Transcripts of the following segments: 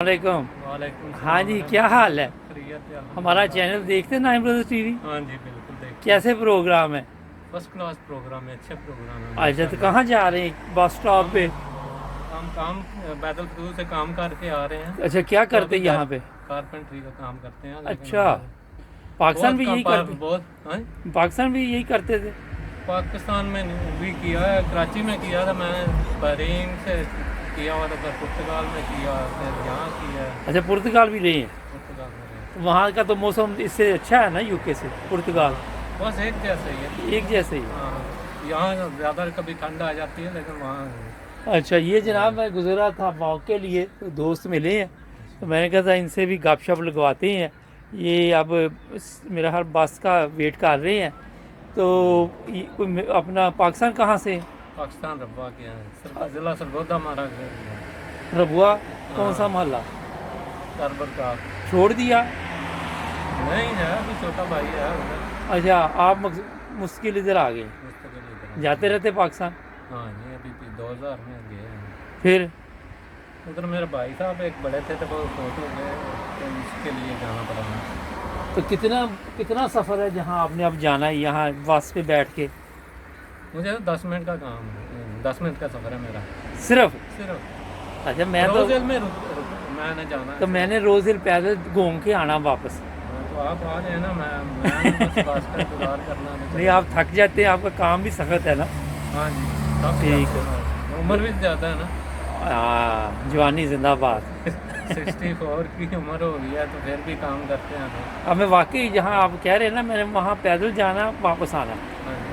वालेकुम। वालेकुम सलाम। हाँ जी, क्या हाल है? खैरियत है। हमारा चैनल देखते नाइन ब्रदर्स टीवी? हाँ जी बिल्कुल देखते कैसे प्रोग्राम है? फर्स्ट क्लास प्रोग्राम है, अच्छे प्रोग्राम है अच्छा, तो माशाल्लाह। कहाँ जा रहे हैं? बस स्टॉप पे? हम काम बैतल फजूल से काम करके आ रहे हैं। अच्छा, क्या तो करते अभी हैं यहाँ पे? कारपेंटरी का काम करते हैं, लेकिन अच्छा, पाकिस्तान बहुत भी काम यही करते? बहुत हाँ? पाकिस्तान भी यही करते थे? पाकिस्तान में भी किया है, कराची में किया था मैंने, बहरीन से किया हुआ था, फिर पुर्तगाल में किया, फिर यहाँ किया है, अच्छा, पुर्तगाल भी रहे हैं? पुर्तगाल में रहे। तो वहाँ का तो मौसम इससे अच्छा है ना, यूके से? पुर्तगाल बस एक जैसे ही है। एक जैसे ही है। हाँ, यहाँ ज़्यादा कभी ठंड आ जाती है, लेकिन वहाँ अच्छा, ये जनाब मैं गुजरा था वॉक के लिए, तो दोस्त मिले हैं, तो मैंने कहा था इनसे भी गपशप लगवाते हैं। ये अब मेरा हर बस का वेट कर रहे हैं। तो कोई अपना पाकिस्तान कहाँ से? पाकिस्तान रब्बा के हैं, ज़िला सरगोदा हमारा घर है। रबुआ? कौन सा मोहल्ला? करबर का छोड़ दिया? नहीं है, अभी छोटा भाई है उधर, अच्छा, आप मुश्किल इधर आ गए? मुस्तकिल इधर। जाते रहते पाकिस्तान? हाँ ये अभी 2000 में गए हैं। फिर? उधर मेरे भाई साहब एक बड़े थे, तो वो फोटो गए, तो इसके लिए जाना पड़ा मुझे। तो कितना कितना सफ़र है जहाँ आपने अब जाना है, यहाँ बस पे बैठ के? मुझे तो 10 मिनट का काम है, 10 मिनट का सफ़र है मेरा सिर्फ? सिर्फ। अच्छा, मैं तो रोज़िल में मैंने जाना है। तो मैंने रोज़ पैदल घूम के आना वापस। तो आप आ जाए ना, मैं बस बस का इंतजार करना नहीं, आप थक जाते हैं, आपका काम भी सख्त है ना? हाँ जी, सब ठीक ठीक है। उम्र भी ज़्यादा है ना, हाँ, जवानी जिंदाबाद। 64 की उम्र हो गई है, तो फिर भी काम करते हैं तो। अब मैं वाकई जहाँ आप कह रहे हैं ना, मैंने वहाँ पैदल जाना वापस आना, हाँ जी,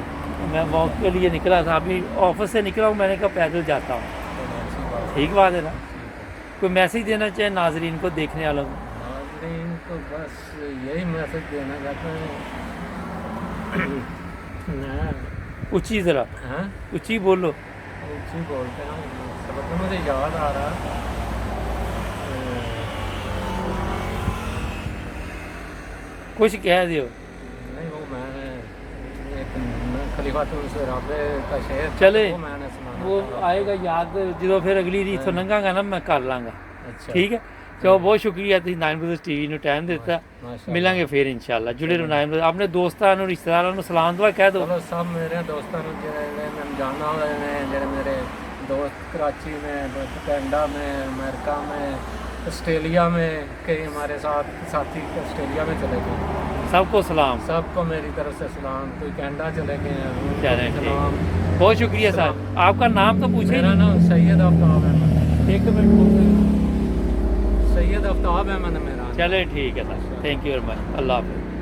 मैं वॉक के लिए निकला था, अभी ऑफिस से निकला हूँ, मैंने कहा पैदल जाता हूँ। तो अच्छी बात है। ठीक बात है ना? ठीक है। कोई मैसेज देना चाहे नाजरीन को, देखने वालों को? नाज़रीन को बस यही मैसेज देना चाहते हैं। ऊंची ज़रा, हाँ, ऊंची बोलो। ऊँची बोलते हैं, सब तो मुझे याद आ रहा है। कुछ कह दियो। नहीं, वो मैंने एक खलीफातुल से राबे का शेर था, चले, वो मैंने सुना वो आएगा याद जो फिर अगली रीत लंघागा ना, मैं कर लाँगा। अच्छा, ठीक है, चलो, बहुत शुक्रिया ਤੁਸੀਂ ਨਾਈਨ ਬ੍ਰਦਰਸ ਟੀਵੀ ਨੂੰ ਟਾਈਮ ਦਿੱਤਾ। माशाल्लाह। ਮਿਲਾਂਗੇ ਫਿਰ ਇਨਸ਼ਾਅੱਲਾ। ਜੁੜੇ ਰਹੋ ਨਾਈਨ ਬ੍ਰਦਰਸ। ਆਪਣੇ ਦੋਸਤਾਂ ਨੂੰ, ਰਿਸ਼ਤੇਦਾਰਾਂ ਨੂੰ ਸਲਾਮ ਦੁਆ ਕਹਿ ਦਿਓ। चलो सब मेरे दोस्तों ने ਜਿਹੜੇ ਮੈਂ ਜਾਣਾ ਵਾਲੇ ਨੇ, ਜਿਹੜੇ ਮੇਰੇ दोस्त कराची में, कनाडा में, अमेरिका में, ऑस्ट्रेलिया में, कई हमारे साथ साथी ऑस्ट्रेलिया में चले गए, सबको सलाम। सबको मेरी तरफ से सलाम। कोई कनाडा चले गए हैं, उनको चलें, भी ठीक। सलाम। बहुत शुक्रिया साहब। आपका नाम तो पूछे मेरा नाम सैयद आफ्ताब अहमद। एक मिनट। सैयद आफ्ताब अहमद है मेरा। चले, ठीक है sir, thank you very much, अल्लाह हाफिज़।